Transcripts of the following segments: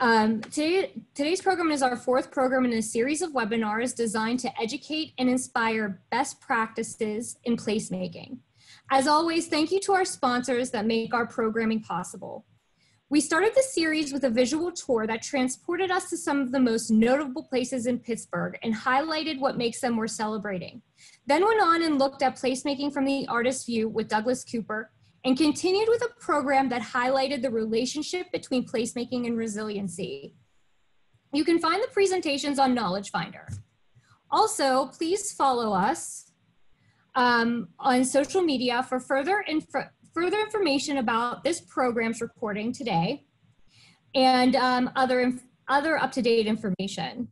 Today's program is our fourth program in a series of webinars designed to educate and inspire best practices in placemaking. As always, thank you to our sponsors that make our programming possible. We started the series with a visual tour that transported us to some of the most notable places in Pittsburgh and highlighted what makes them worth celebrating. Then went on and looked at placemaking from the artist's view with Douglas Cooper, and continued with a program that highlighted the relationship between placemaking and resiliency. You can find the presentations on Knowledge Finder. Also, please follow us on social media for further information about this program's recording today and other up-to-date information.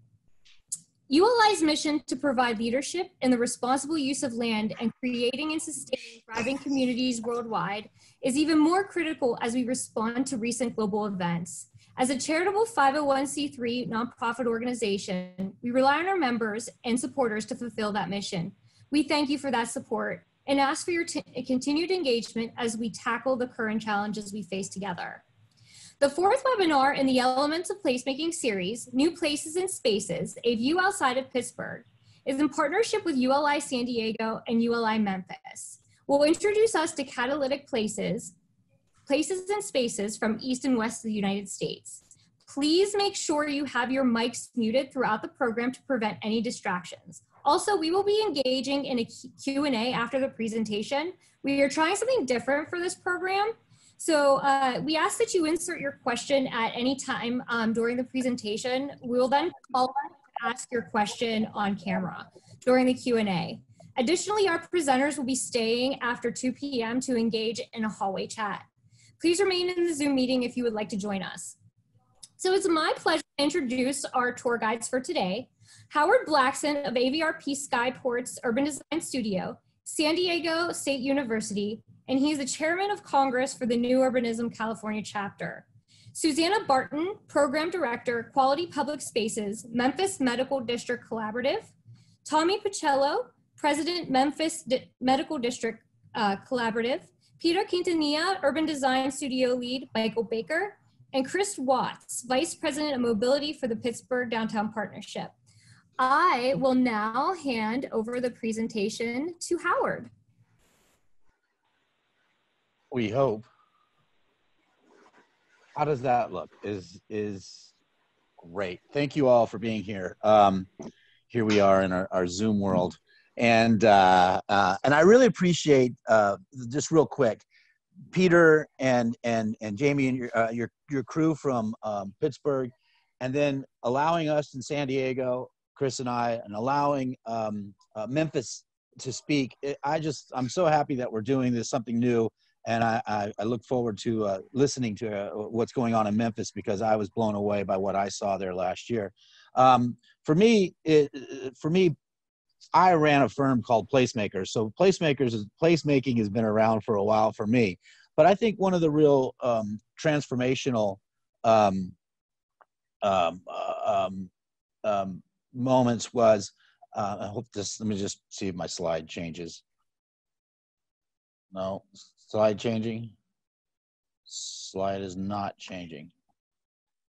ULI's mission to provide leadership in the responsible use of land and creating and sustaining thriving communities worldwide is even more critical as we respond to recent global events. As a charitable 501c3 nonprofit organization, we rely on our members and supporters to fulfill that mission. We thank you for that support and ask for your continued engagement as we tackle the current challenges we face together. The fourth webinar in the Elements of Placemaking series, New Places and Spaces, A View Outside of Pittsburgh, is in partnership with ULI San Diego and ULI Memphis. Will introduce us to catalytic places and spaces from East and West of the United States. Please make sure you have your mics muted throughout the program to prevent any distractions. Also, we will be engaging in a Q&A after the presentation. We are trying something different for this program. So we ask that you insert your question at any time during the presentation. We will then call on to ask your question on camera during the Q&A. Additionally, our presenters will be staying after 2 p.m. to engage in a hallway chat. Please remain in the Zoom meeting if you would like to join us. So it's my pleasure to introduce our tour guides for today. Howard Blackson of AVRP Skyport's Urban Design Studio, San Diego State University, and he's the chairman of Congress for the New Urbanism California chapter. Susannah Barton, program director, Quality Public Spaces, Memphis Medical District Collaborative. Tommy Pacello, president, Memphis Medical District Collaborative. Peter Quintanilla, urban design studio lead, Michael Baker. And Chris Watts, vice president of mobility for the Pittsburgh Downtown Partnership. I will now hand over the presentation to Howard. We hope. How does that look? Is great. Thank you all for being here. Here we are in our Zoom world, and I really appreciate just real quick, Peter and Jamie and your crew from Pittsburgh, and then allowing us in San Diego, Chris and I, and allowing Memphis to speak. I'm so happy that we're doing this, something new. And I look forward to listening to what's going on in Memphis, because I was blown away by what I saw there last year. For me, I ran a firm called Placemakers. So placemaking has been around for a while for me. But I think one of the real transformational moments was, let me just see if my slide changes. No. Slide changing? Slide is not changing.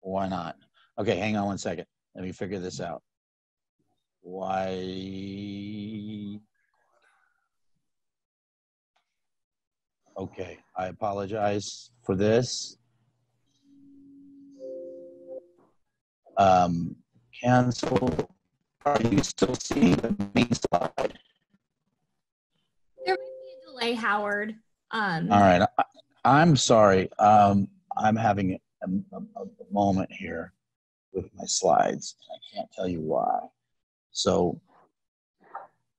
Why not? Okay, hang on one second. Let me figure this out. Why? Okay, I apologize for this. Cancel. Are you still seeing the main slide? There might be a delay, Howard. All right, I'm sorry. I'm having a moment here with my slides. I can't tell you why. So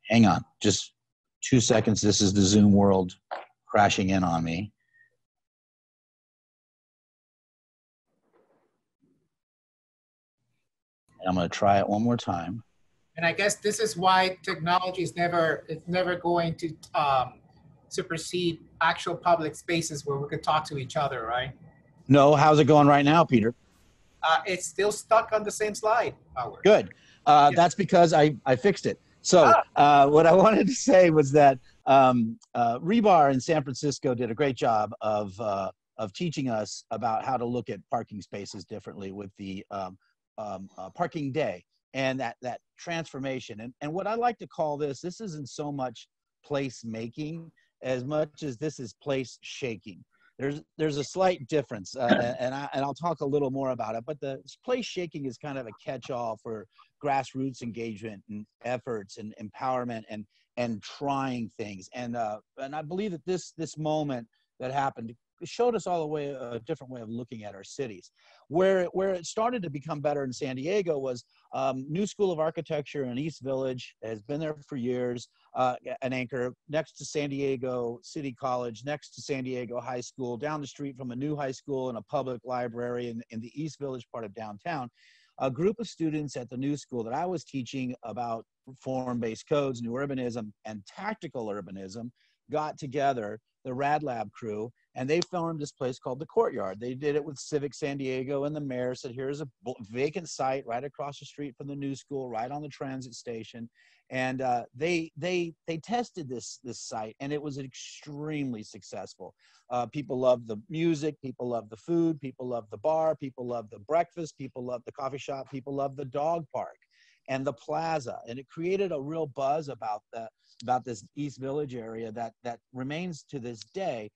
hang on, just 2 seconds. This is the Zoom world crashing in on me. And I'm going to try it one more time. And I guess this is why technology is never going to supersede actual public spaces where we could talk to each other, right? No, how's it going right now, Peter? It's still stuck on the same slide, Howard. Good. That's because I fixed it. So what I wanted to say was that Rebar in San Francisco did a great job of of teaching us about how to look at parking spaces differently with the parking day and that transformation. And what I like to call this isn't so much place making as much as this is place shaking. There's a slight difference, and I'll talk a little more about it, but the place shaking is kind of a catch-all for grassroots engagement and efforts and empowerment and trying things. And I believe that this moment that happened showed us all a different way of looking at our cities. Where it started to become better in San Diego was New School of Architecture in East Village. Has been there for years, an anchor next to San Diego City College, next to San Diego High School, down the street from a new high school and a public library in the East Village part of downtown. A group of students at the New School that I was teaching about form-based codes, new urbanism, and tactical urbanism got together, the Rad Lab crew, and they formed this place called the Courtyard. They did it with Civic San Diego, and the mayor said, here's a vacant site right across the street from the New School, right on the transit station. And they tested this site, and it was extremely successful. People loved the music, people loved the food, people loved the bar, people loved the breakfast, people loved the coffee shop, people loved the dog park and the plaza. And it created a real buzz about this East Village area that remains to this day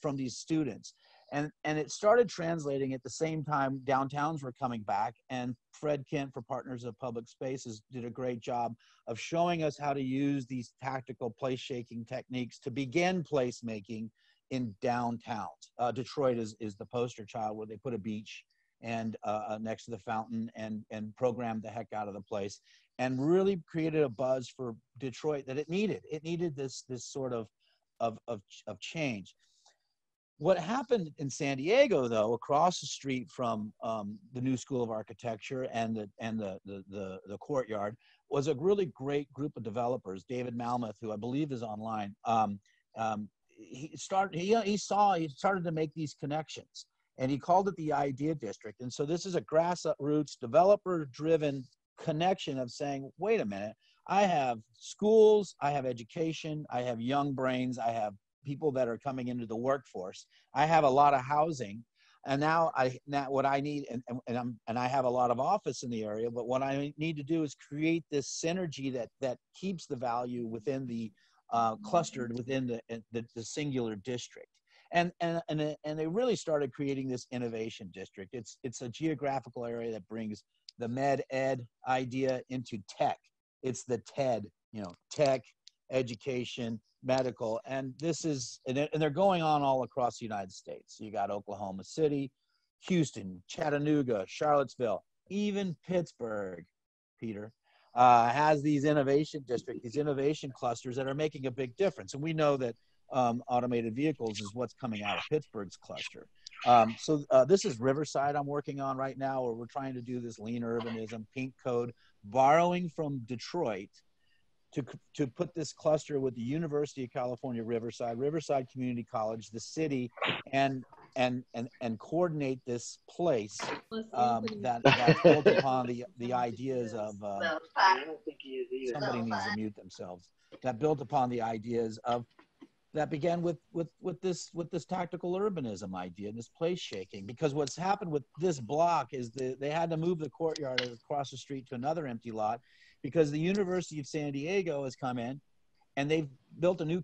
from these students. And it started translating at the same time downtowns were coming back, and Fred Kent for Partners of Public Spaces did a great job of showing us how to use these tactical place shaking techniques to begin placemaking in downtowns. Detroit is the poster child, where they put a beach and next to the fountain and programmed the heck out of the place and really created a buzz for Detroit that it needed. It needed this sort of change. What happened in San Diego, though, across the street from the New School of Architecture and the Courtyard, was a really great group of developers. David Malmuth, who I believe is online, he started to make these connections, and he called it the Idea District. And so this is a grassroots, developer-driven connection of saying, wait a minute, I have schools, I have education, I have young brains, I have people that are coming into the workforce, I have a lot of housing, and now what I need, and I have a lot of office in the area, but what I need to do is create this synergy that keeps the value within the clustered within the singular district. And they really started creating this innovation district. It's a geographical area that brings the med ed idea into tech. It's the TED, tech, education, medical, and they're going on all across the United States. So you got Oklahoma City, Houston, Chattanooga, Charlottesville, even Pittsburgh, Peter, has these innovation districts, these innovation clusters that are making a big difference. And we know that automated vehicles is what's coming out of Pittsburgh's cluster. So this is Riverside I'm working on right now, where we're trying to do this lean urbanism, pink code, borrowing from Detroit to put this cluster with the University of California, Riverside Community College, the city, and coordinate this place that's built upon the ideas of somebody needs to mute themselves. That built upon the ideas of that began with this tactical urbanism idea, this place shaking. Because what's happened with this block is they had to move the Courtyard across the street to another empty lot, because the University of San Diego has come in and they've built a new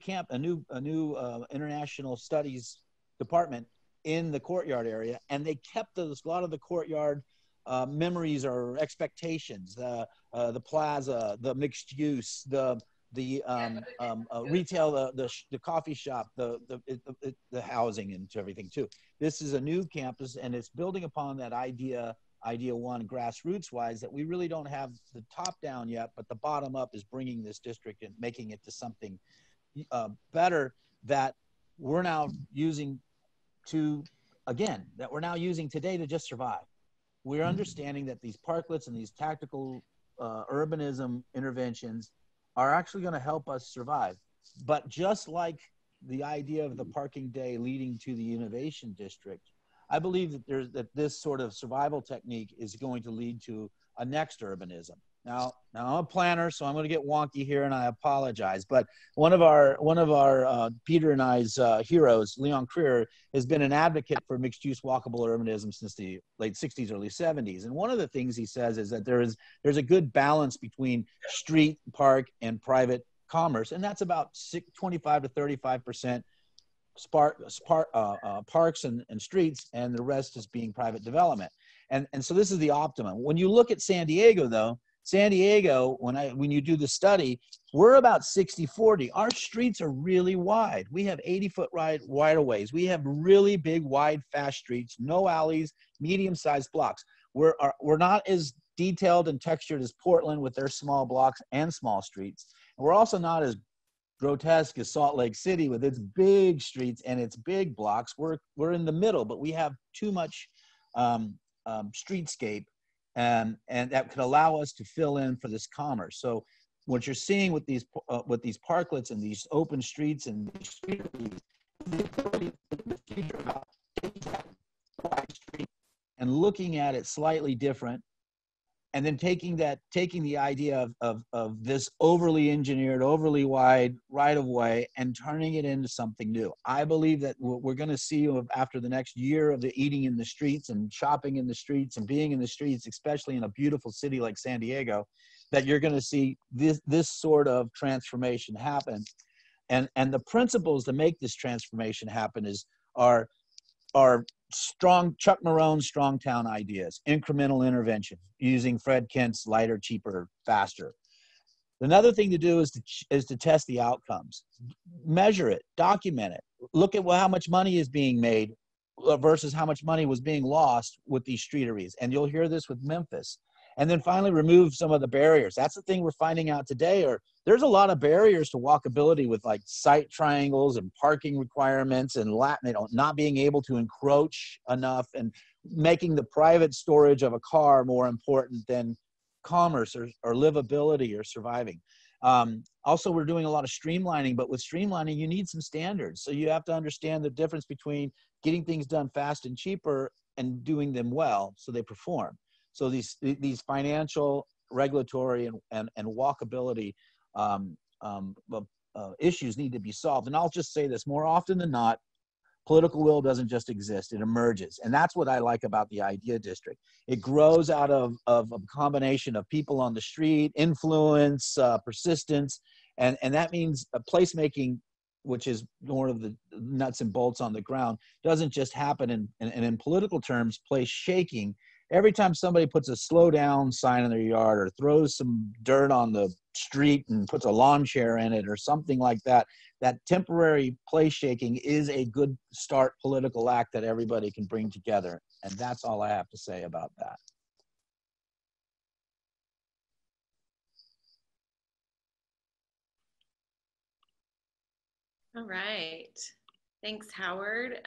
international studies department in the Courtyard area, and they kept a lot of the Courtyard memories or expectations, the plaza, the mixed use, the retail, the coffee shop, the housing and everything too. This is a new campus, and it's building upon that idea one grassroots wise, that we really don't have the top down yet, but the bottom up is bringing this district and making it to something better that we're now using today to just survive. We're understanding that these parklets and these tactical urbanism interventions are actually going to help us survive. But just like the idea of the parking day leading to the innovation district, I believe that this sort of survival technique is going to lead to a next urbanism. Now I'm a planner, so I'm going to get wonky here, and I apologize. But one of our Peter and I's heroes, Leon Creer, has been an advocate for mixed-use walkable urbanism since the late '60s, early ‑70s. And one of the things he says is that there's a good balance between street, park, and private commerce, and that's about 25 to 35% parks and streets, and the rest is being private development. And so this is the optimum. When you look at San Diego, though, San Diego, when you do the study, we're about 60-40. Our streets are really wide. We have 80-foot right-of-ways. We have really big, wide, fast streets, no alleys, medium-sized blocks. We're not as detailed and textured as Portland with their small blocks and small streets. And we're also not as grotesque as Salt Lake City with its big streets and its big blocks. We're in the middle, but we have too much streetscape, and that could allow us to fill in for this commerce. So what you're seeing with these parklets and these open streets and these street and looking at it slightly different, and then taking the idea of this overly engineered, overly wide right-of-way and turning it into something new. I believe that what we're going to see after the next year of the eating in the streets and shopping in the streets and being in the streets, especially in a beautiful city like San Diego, that you're going to see this sort of transformation happen. And the principles that make this transformation happen are strong, Chuck Marone's strong town ideas, incremental intervention, using Fred Kent's lighter, cheaper, faster. Another thing to do is to test the outcomes, measure it, document it, look at how much money is being made versus how much money was being lost with these streeteries. And you'll hear this with Memphis. And then finally remove some of the barriers. That's the thing we're finding out today. There's a lot of barriers to walkability with like sight triangles and parking requirements and not being able to encroach enough, and making the private storage of a car more important than commerce or livability or surviving. Also, we're doing a lot of streamlining, but with streamlining, you need some standards. So you have to understand the difference between getting things done fast and cheaper and doing them well so they perform. So these financial, regulatory, and walkability issues need to be solved. And I'll just say this, more often than not, political will doesn't just exist, it emerges. And that's what I like about the Idea District. It grows out of a combination of people on the street, influence, persistence, and that means placemaking, which is more of the nuts and bolts on the ground, doesn't just happen in political terms, place shaking. Every time somebody puts a slow down sign in their yard or throws some dirt on the street and puts a lawn chair in it or something like that, that temporary place shaking is a good start political act that everybody can bring together. And that's all I have to say about that. All right. Thanks, Howard.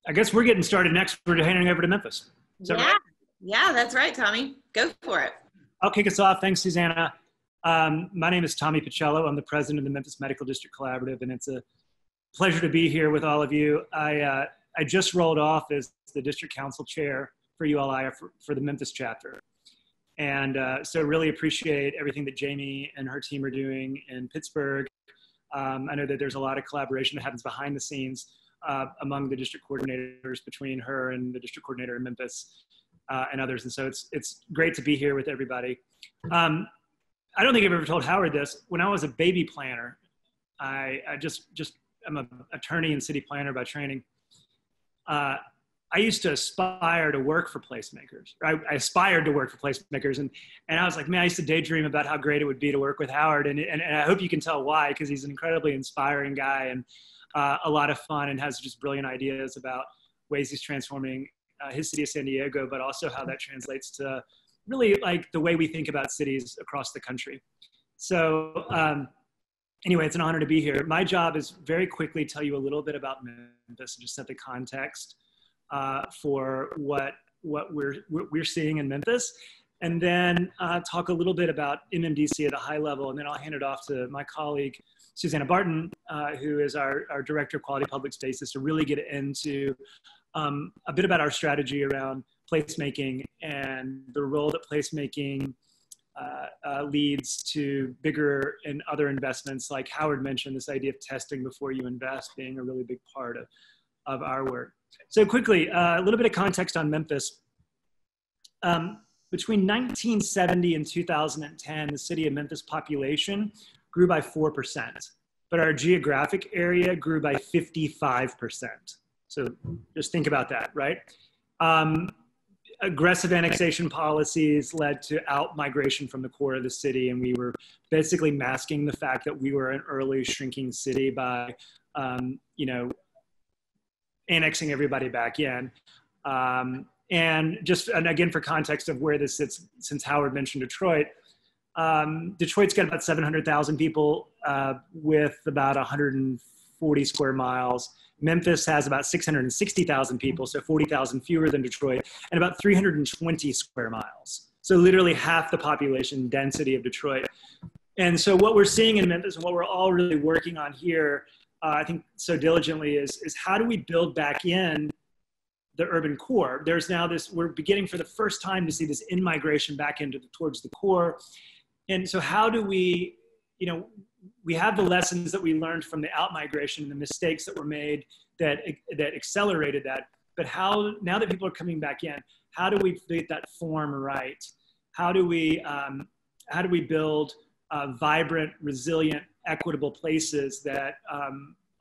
I guess we're getting started next. We're handing over to Memphis. Right? Yeah, that's right, Tommy. Go for it. I'll kick us off. Thanks, Susannah. My name is Tommy Pacello. I'm the president of the Memphis Medical District Collaborative, and it's a pleasure to be here with all of you. I just rolled off as the district council chair for ULI for the Memphis chapter. And so really appreciate everything that Jamie and her team are doing in Pittsburgh. I know that there's a lot of collaboration that happens behind the scenes among the district coordinators, between her and the district coordinator in Memphis and others. And so it's great to be here with everybody. I don't think I've ever told Howard this. When I was a baby planner, I'm an attorney and city planner by training. I used to aspire to work for placemakers. I aspired to work for placemakers. And I was like, man, I used to daydream about how great it would be to work with Howard. And I hope you can tell why, because he's an incredibly inspiring guy and a lot of fun, and has just brilliant ideas about ways he's transforming his city of San Diego, but also how that translates to really like the way we think about cities across the country. So anyway, it's an honor to be here. My job is very quickly tell you a little bit about Memphis and just set the context for what we're seeing in Memphis, and then talk a little bit about MMDC at a high level, and then I'll hand it off to my colleague, Susannah Barton, who is our Director of Quality Public Spaces, to really get into a bit about our strategy around placemaking and the role that placemaking leads to bigger and other investments. Like Howard mentioned, this idea of testing before you invest being a really big part of our work. So quickly, a little bit of context on Memphis. Between 1970 and 2010, the city of Memphis population grew by 4%, but our geographic area grew by 55%. So just think about that, right? Aggressive annexation policies led to out-migration from the core of the city, and we were basically masking the fact that we were an early shrinking city by, you know, annexing everybody back in. And again, for context of where this sits, since Howard mentioned Detroit, Detroit's got about 700,000 people with about 140 square miles. Memphis has about 660,000 people, so 40,000 fewer than Detroit, and about 320 square miles. So literally half the population density of Detroit. And so what we're seeing in Memphis and what we're all really working on here, I think so diligently, is how do we build back in the urban core? There's now this, we're beginning for the first time to see this in-migration back towards the core. And so how do we, you know, we have the lessons that we learned from the out-migration and the mistakes that were made that accelerated that. But how, now that people are coming back in, how do we get that form right? How do we build vibrant, resilient, equitable places that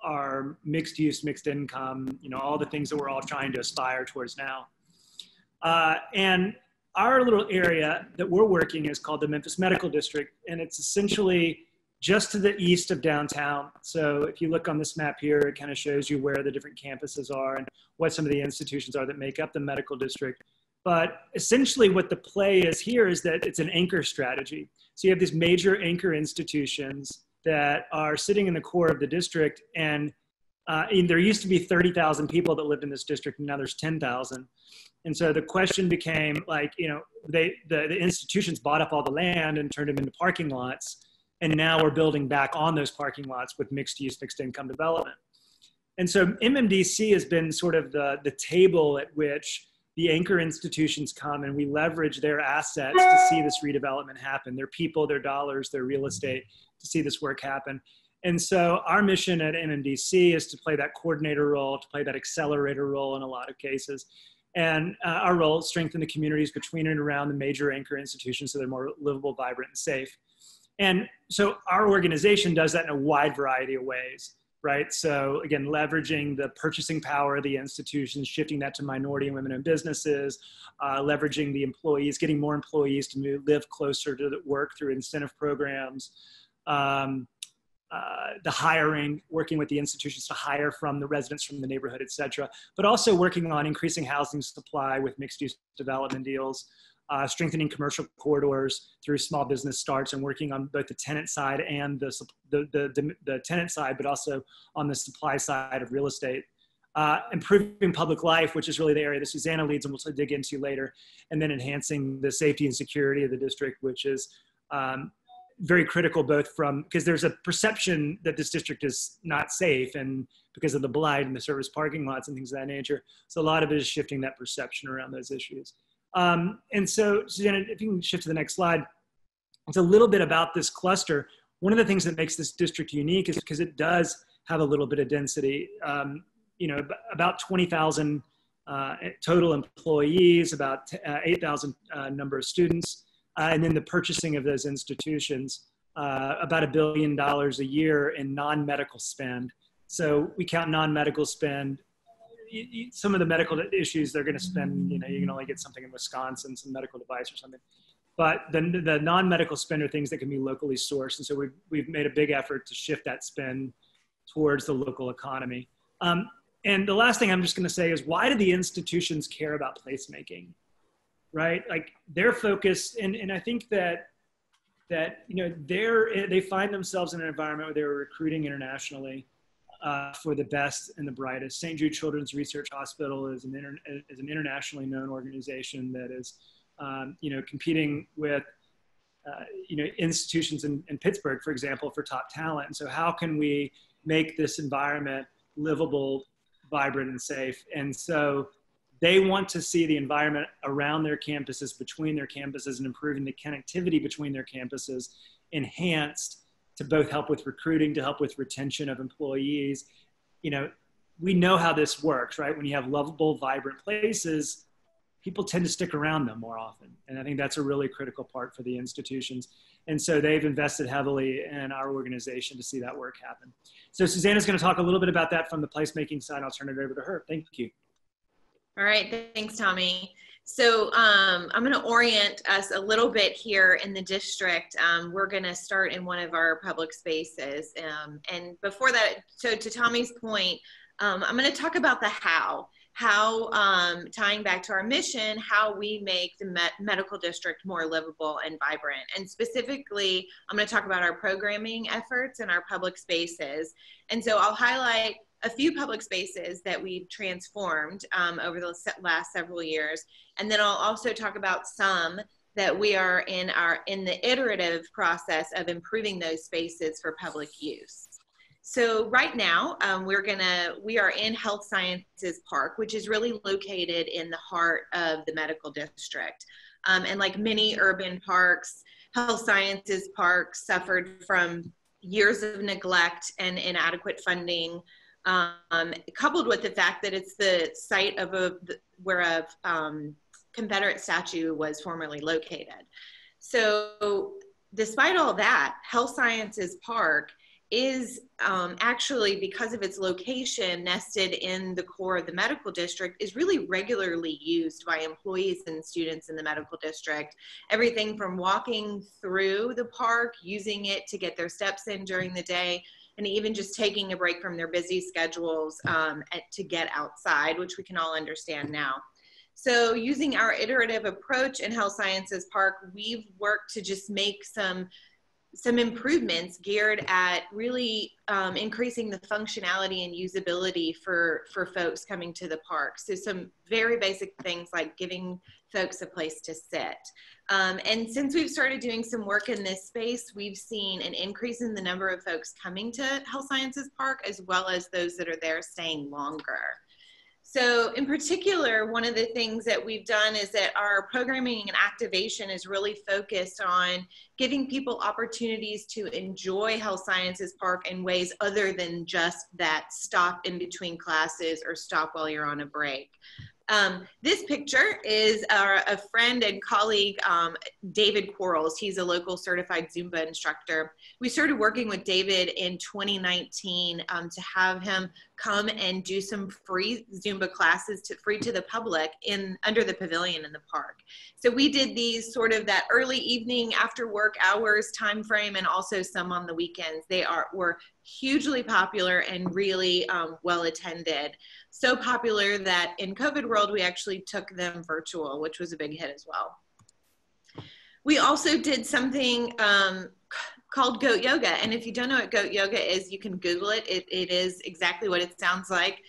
are mixed use, mixed income, you know, all the things that we're all trying to aspire towards now. And our little area that we're working is called the Memphis Medical District, and it's essentially just to the east of downtown. So if you look on this map here, it kind of shows you where the different campuses are and what some of the institutions are that make up the medical district. But essentially what the play is here is that it's an anchor strategy. So you have these major anchor institutions that are sitting in the core of the district, and there used to be 30,000 people that lived in this district, and now there's 10,000. And so the question became like, you know, the institutions bought up all the land and turned them into parking lots, and now we're building back on those parking lots with mixed use, mixed income development. And so MMDC has been sort of the table at which the anchor institutions come, and we leverage their assets to see this redevelopment happen, their people, their dollars, their real estate, to see this work happen. And so our mission at MMDC is to play that coordinator role, to play that accelerator role in a lot of cases. And our role is to strengthen the communities between and around the major anchor institutions so they're more livable, vibrant, and safe. And so our organization does that in a wide variety of ways, right? So again, leveraging the purchasing power of the institutions, shifting that to minority and women-owned businesses, leveraging the employees, getting more employees to live closer to the work through incentive programs, the hiring, working with the institutions to hire from the residents from the neighborhood, et cetera, but also working on increasing housing supply with mixed use development deals, strengthening commercial corridors through small business starts, and working on both the tenant side and the tenant side, but also on the supply side of real estate. Improving public life, which is really the area that Susannah leads and we'll dig into later, and then enhancing the safety and security of the district, which is very critical, both from, because there's a perception that this district is not safe, and because of the blight and the service parking lots and things of that nature. So a lot of it is shifting that perception around those issues. And so, Susannah, if you can shift to the next slide, it's a little bit about this cluster. One of the things that makes this district unique is because it does have a little bit of density. You know, about 20,000 total employees, about 8,000 number of students. And then the purchasing of those institutions, about $1 billion a year in non-medical spend. So we count non-medical spend. Some of the medical issues they're going to spend, you know, you can only get something in Wisconsin, some medical device or something. But the non-medical spend are things that can be locally sourced. And so we've made a big effort to shift that spend towards the local economy. And the last thing I'm just going to say is, why do the institutions care about placemaking? Right? Like, they're focused, and I think that you know, they find themselves in an environment where they're recruiting internationally for the best and the brightest. St. Jude Children's Research Hospital is an internationally known organization that is you know, competing with you know, institutions in Pittsburgh, for example, for top talent. And so how can we make this environment livable vibrant and safe. And so they want to see the environment around their campuses, between their campuses, and improving the connectivity between their campuses enhanced to both help with recruiting, to help with retention of employees. You know, we know how this works, right? When you have lovable, vibrant places, people tend to stick around them more often. And I think that's a really critical part for the institutions. And so they've invested heavily in our organization to see that work happen. So Susannah's going to talk a little bit about that from the placemaking side. I'll turn it over to her. Thank you. All right, thanks, Tommy. So I'm going to orient us a little bit here in the district. We're going to start in one of our public spaces. And before that, so to Tommy's point, I'm going to talk about the how, tying back to our mission, how we make the medical district more livable and vibrant. And specifically, I'm going to talk about our programming efforts and our public spaces. And so I'll highlight a few public spaces that we've transformed over the last several years. And then I'll also talk about some that we are in the iterative process of improving those spaces for public use. So right now, we are in Health Sciences Park, which is really located in the heart of the medical district. And like many urban parks, Health Sciences Park suffered from years of neglect and inadequate funding, coupled with the fact that it's the site of where a Confederate statue was formerly located. So despite all that, Health Sciences Park is actually, because of its location nested in the core of the medical district, is really regularly used by employees and students in the medical district. Everything from walking through the park, using it to get their steps in during the day, and even just taking a break from their busy schedules to get outside, which we can all understand now. So using our iterative approach in Health Sciences Park, we've worked to just make some improvements geared at really increasing the functionality and usability for folks coming to the park. So some very basic things like giving folks a place to sit. And since we've started doing some work in this space, we've seen an increase in the number of folks coming to Health Sciences Park, as well as those that are there staying longer. So in particular, one of the things that we've done is that our programming and activation is really focused on giving people opportunities to enjoy Health Sciences Park in ways other than just that stop in between classes or stop while you're on a break. This picture is a friend and colleague, David Quarles. He's a local certified Zumba instructor. We started working with David in 2019 to have him come and do some free Zumba classes free to the public under the pavilion in the park. So we did these sort of that early evening after work hours time frame, and also some on the weekends. They were hugely popular and really well attended. So popular that in COVID world, we actually took them virtual, which was a big hit as well. We also did something called Goat Yoga. And if you don't know what Goat Yoga is, you can Google it. It is exactly what it sounds like.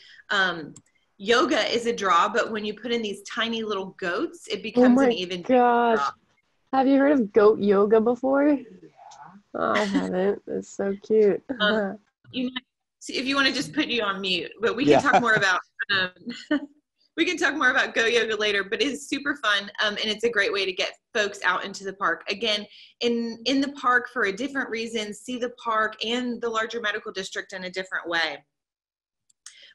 Yoga is a draw, but when you put in these tiny little goats, it becomes an even bigger draw. Have you heard of Goat Yoga before? Yeah. Oh, I haven't. It's so cute. You might, if you want to just put you on mute, but we can talk more about we can talk more about Goat Yoga later, but it's super fun, and it's a great way to get folks out into the park. Again, in the park for a different reason, see the park and the larger medical district in a different way.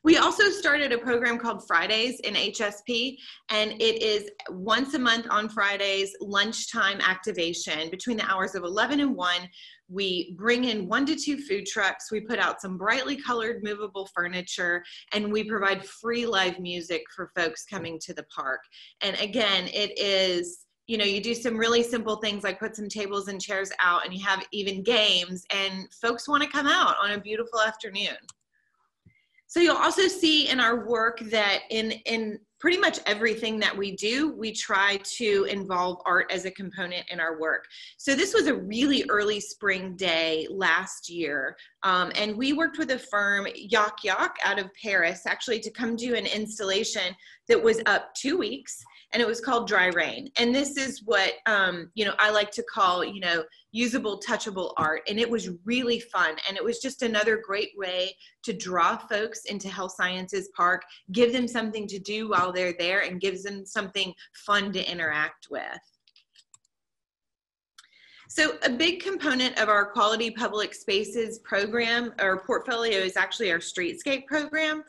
We also started a program called Fridays in HSP, and it is once a month on Fridays, lunchtime activation. Between the hours of 11 and 1, we bring in 1 to 2 food trucks, we put out some brightly colored movable furniture, and we provide free live music for folks coming to the park. And again, it is, you know, you do some really simple things like put some tables and chairs out, and you have even games, and folks want to come out on a beautiful afternoon. So you'll also see in our work that in pretty much everything that we do, we try to involve art as a component in our work. So this was a really early spring day last year, and we worked with a firm, Yak Yak, out of Paris, actually to come do an installation that was up 2 weeks. and it was called Dry Rain. And this is what, I like to call, usable, touchable art. And it was really fun. And it was just another great way to draw folks into Health Sciences Park, give them something to do while they're there, and gives them something fun to interact with. So a big component of our Quality Public Spaces program or portfolio is actually our Streetscape program.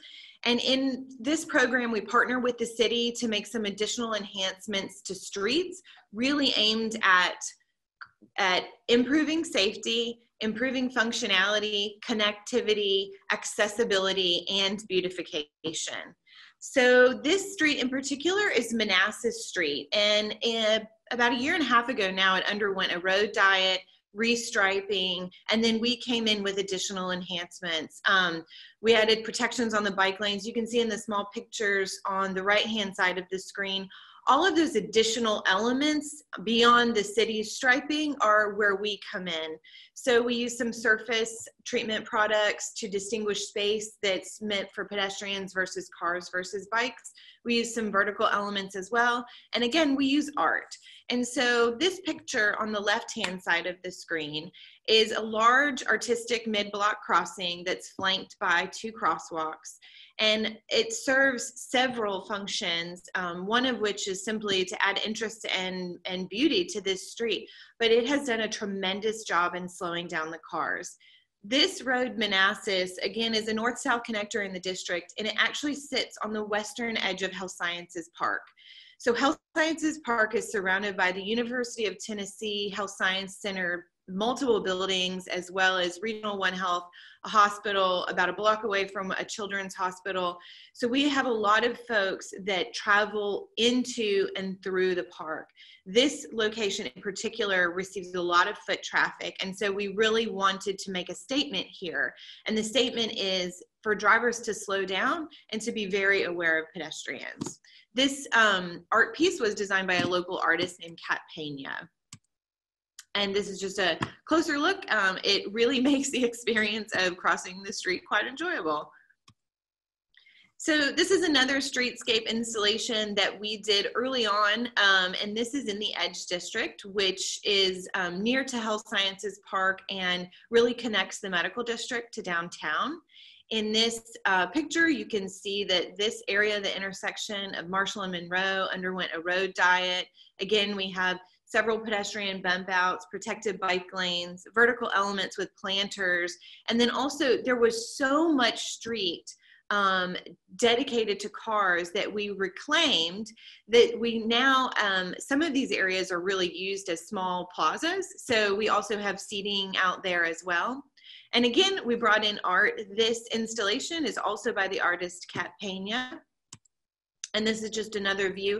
And in this program, we partner with the city to make some additional enhancements to streets, really aimed at improving safety, improving functionality, connectivity, accessibility, and beautification. So this street in particular is Manassas Street. And about a year and a half ago now, it underwent a road diet, restriping, and then we came in with additional enhancements. We added protections on the bike lanes. You can see in the small pictures on the right-hand side of the screen, all of those additional elements beyond the city's striping are where we come in. So we use some surface treatment products to distinguish space that's meant for pedestrians versus cars versus bikes. We use some vertical elements as well. And again, we use art. And so this picture on the left-hand side of the screen is a large artistic mid-block crossing that's flanked by 2 crosswalks. And it serves several functions, one of which is simply to add interest and beauty to this street. But it has done a tremendous job in slowing down the cars. This road, Manassas, again, is a north-south connector in the district, and it actually sits on the western edge of Health Sciences Park. So Health Sciences Park is surrounded by the University of Tennessee Health Science Center, multiple buildings, as well as Regional One Health, a hospital about a block away from a children's hospital. So we have a lot of folks that travel into and through the park. This location in particular receives a lot of foot traffic. And so we really wanted to make a statement here. And the statement is for drivers to slow down and to be very aware of pedestrians. This art piece was designed by a local artist named Penia. And this is just a closer look. It really makes the experience of crossing the street quite enjoyable. So this is another streetscape installation that we did early on, and this is in the Edge District, which is near to Health Sciences Park and really connects the medical district to downtown. In this picture, you can see that this area, the intersection of Marshall and Monroe, underwent a road diet. Again, we have several pedestrian bump outs, protected bike lanes, vertical elements with planters, and then also there was so much street dedicated to cars that we reclaimed that we now, some of these areas are really used as small plazas. So we also have seating out there as well. And again, we brought in art. This installation is also by the artist Penia. And this is just another view.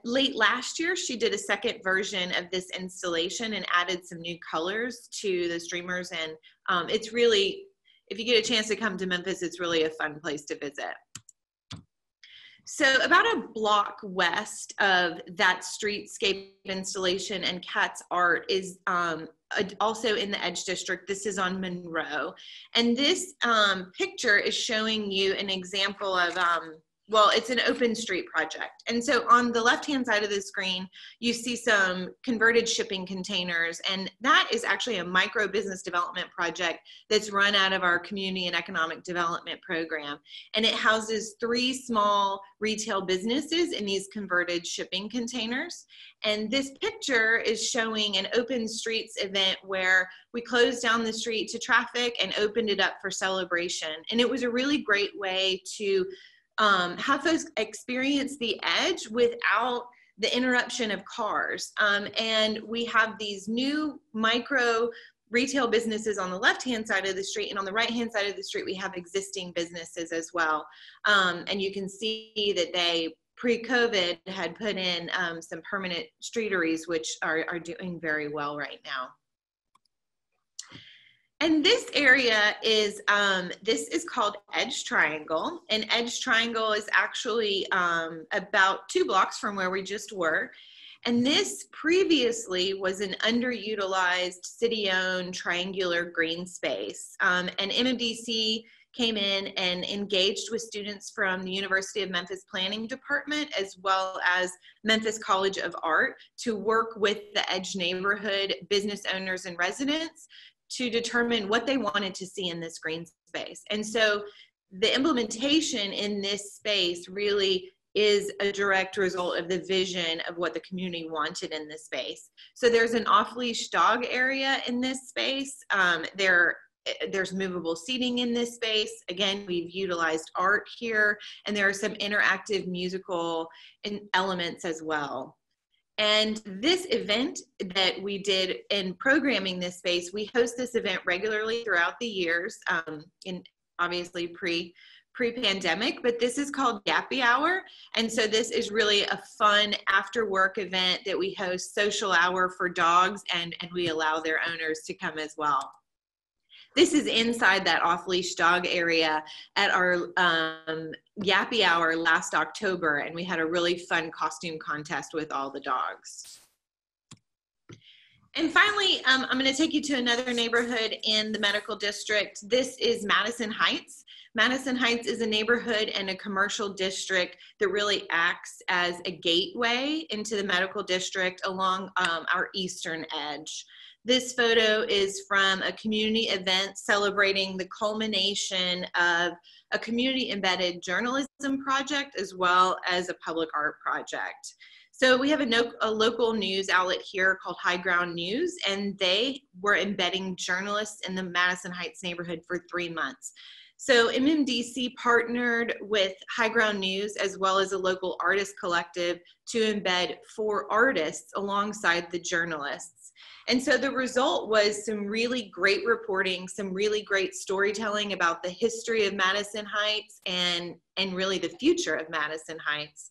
Late last year, she did a second version of this installation and added some new colors to the streamers. And it's really, if you get a chance to come to Memphis, it's really a fun place to visit. So about a block west of that streetscape installation and Kat's art is also in the Edge District. This is on Monroe. And this picture is showing you an example of, well, it's an open street project. And so on the left-hand side of the screen, you see some converted shipping containers. And that is actually a micro business development project that's run out of our community and economic development program. And it houses 3 small retail businesses in these converted shipping containers. And this picture is showing an open streets event where we closed down the street to traffic and opened it up for celebration. And it was a really great way to have folks experience the Edge without the interruption of cars. And we have these new micro retail businesses on the left-hand side of the street, and on the right-hand side of the street, we have existing businesses as well. And you can see that they, pre-COVID, had put in some permanent streeteries, which are doing very well right now. And this area is, this is called Edge Triangle. And Edge Triangle is actually about 2 blocks from where we just were. And this previously was an underutilized city-owned triangular green space. And MMDC came in and engaged with students from the University of Memphis Planning Department, as well as Memphis College of Art, to work with the Edge neighborhood business owners and residents to determine what they wanted to see in this green space. And so the implementation in this space really is a direct result of the vision of what the community wanted in this space. So there's an off-leash dog area in this space. There's movable seating in this space. Again, we've utilized art here, and there are some interactive musical elements as well. And this event that we did in programming this space, we host this event regularly throughout the years, in obviously pre-pandemic, but this is called Yappy Hour. And so this is really a fun after work event that we host, social hour for dogs, and we allow their owners to come as well. This is inside that off-leash dog area at our Yappy Hour last October, and we had a really fun costume contest with all the dogs. And finally, I'm going to take you to another neighborhood in the medical district. This is Madison Heights. Madison Heights is a neighborhood and a commercial district that really acts as a gateway into the medical district along our eastern edge. This photo is from a community event celebrating the culmination of a community embedded journalism project as well as a public art project. So we have a local news outlet here called High Ground News, and they were embedding journalists in the Madison Heights neighborhood for 3 months. So MMDC partnered with High Ground News as well as a local artist collective to embed 4 artists alongside the journalists. And so the result was some really great reporting, some really great storytelling about the history of Madison Heights and really the future of Madison Heights.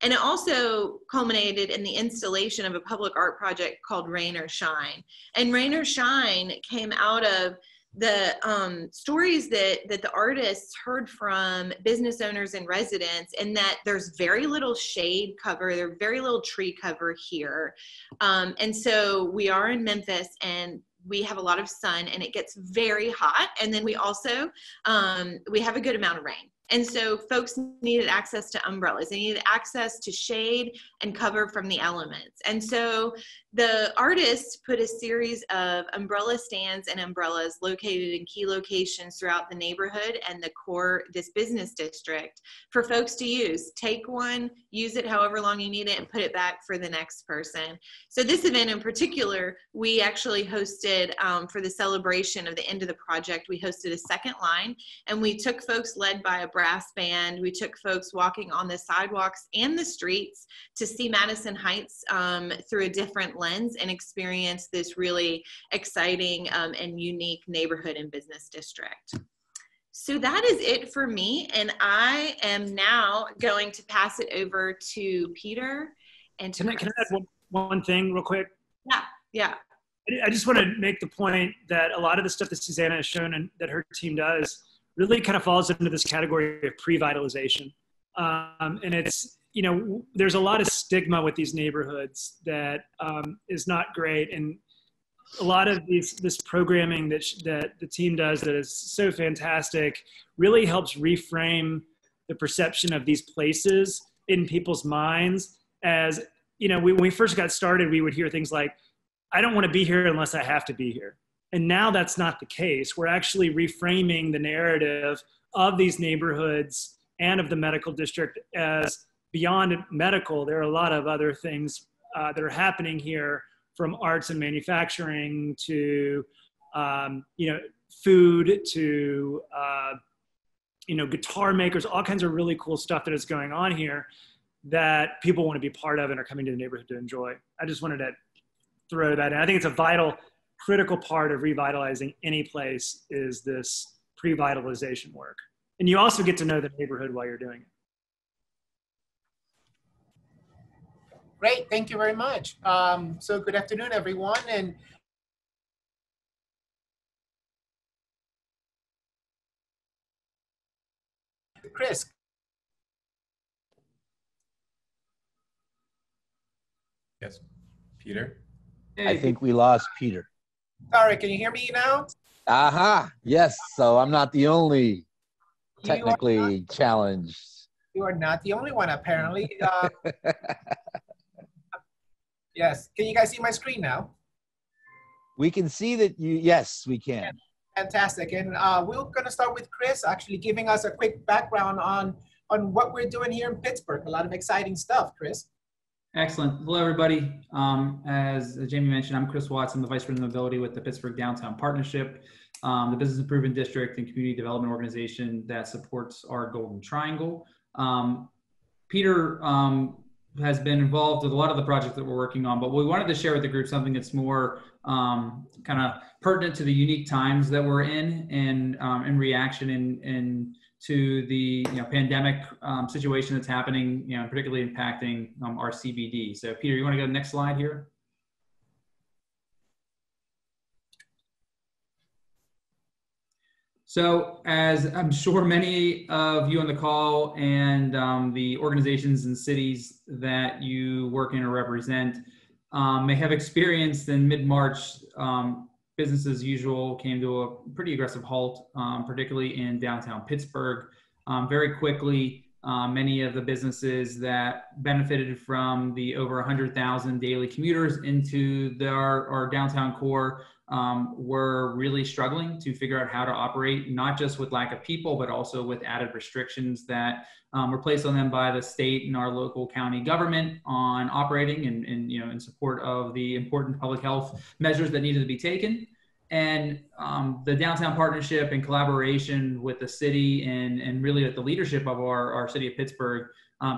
And it also culminated in the installation of a public art project called Rain or Shine. And Rain or Shine came out of the stories that the artists heard from business owners and residents, and that there's very little shade cover, there's very little tree cover here. And so we are in Memphis, and we have a lot of sun, and it gets very hot. And then we also, we have a good amount of rain. And so folks needed access to umbrellas. They needed access to shade and cover from the elements. And so the artists put a series of umbrella stands and umbrellas located in key locations throughout the neighborhood and the core, this business district, for folks to use. Take one, use it however long you need it, and put it back for the next person. So this event in particular, we actually hosted, for the celebration of the end of the project, we hosted a second line, and we took folks led by a brass band. We took folks walking on the sidewalks and the streets to see Madison Heights through a different lens and experience this really exciting and unique neighborhood and business district. So that is it for me, and I am now going to pass it over to Peter and to Can I add one thing real quick? Yeah. I just want to make the point that a lot of the stuff that Susannah has shown and that her team does really kind of falls into this category of previtalization. And it's, you know, there's a lot of stigma with these neighborhoods that is not great. And a lot of this programming that the team does that is so fantastic really helps reframe the perception of these places in people's minds. As, you know, when we first got started, we would hear things like, I don't want to be here unless I have to be here. And now that's not the case. We're actually reframing the narrative of these neighborhoods and of the medical district as beyond medical. There are a lot of other things that are happening here, from arts and manufacturing to, you know, food to, you know, guitar makers, all kinds of really cool stuff that is going on here that people want to be part of and are coming to the neighborhood to enjoy. I just wanted to throw that in. I think it's a vital, critical part of revitalizing any place is this previtalization work. And you also get to know the neighborhood while you're doing it. Great, thank you very much. So good afternoon, everyone. And Chris. Yes. Peter? I think we lost Peter. Sorry, can you hear me now? Aha, yes. So I'm not the only You are technically challenged. You are not the only one, apparently. Yes. Can you guys see my screen now? We can see that you, yes, we can. Fantastic. And we're going to start with Chris actually giving us a quick background on what we're doing here in Pittsburgh. A lot of exciting stuff, Chris. Excellent. Hello, everybody. As Jamie mentioned, I'm Chris Watts. I'm the Vice President of Mobility with the Pittsburgh Downtown Partnership, the Business Improvement District and Community Development Organization that supports our Golden Triangle. Peter has been involved with a lot of the projects that we're working on, but we wanted to share with the group something that's more kind of pertinent to the unique times that we're in and in reaction and to the pandemic situation that's happening, particularly impacting our CBD. So Peter, you want to go to the next slide here? So as I'm sure many of you on the call and the organizations and cities that you work in or represent may have experienced, in mid-March, business as usual came to a pretty aggressive halt, particularly in downtown Pittsburgh. Very quickly, many of the businesses that benefited from the over 100,000 daily commuters into our downtown core were really struggling to figure out how to operate, not just with lack of people, but also with added restrictions that were placed on them by the state and our local county government on operating and in support of the important public health measures that needed to be taken. And the downtown partnership in collaboration with the city and really with the leadership of our city of Pittsburgh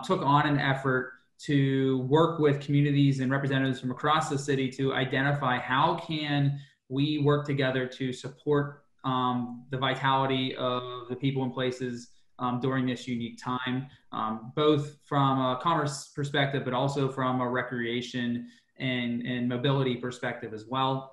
took on an effort to work with communities and representatives from across the city to identify how can we work together to support the vitality of the people and places during this unique time, both from a commerce perspective, but also from a recreation and mobility perspective as well.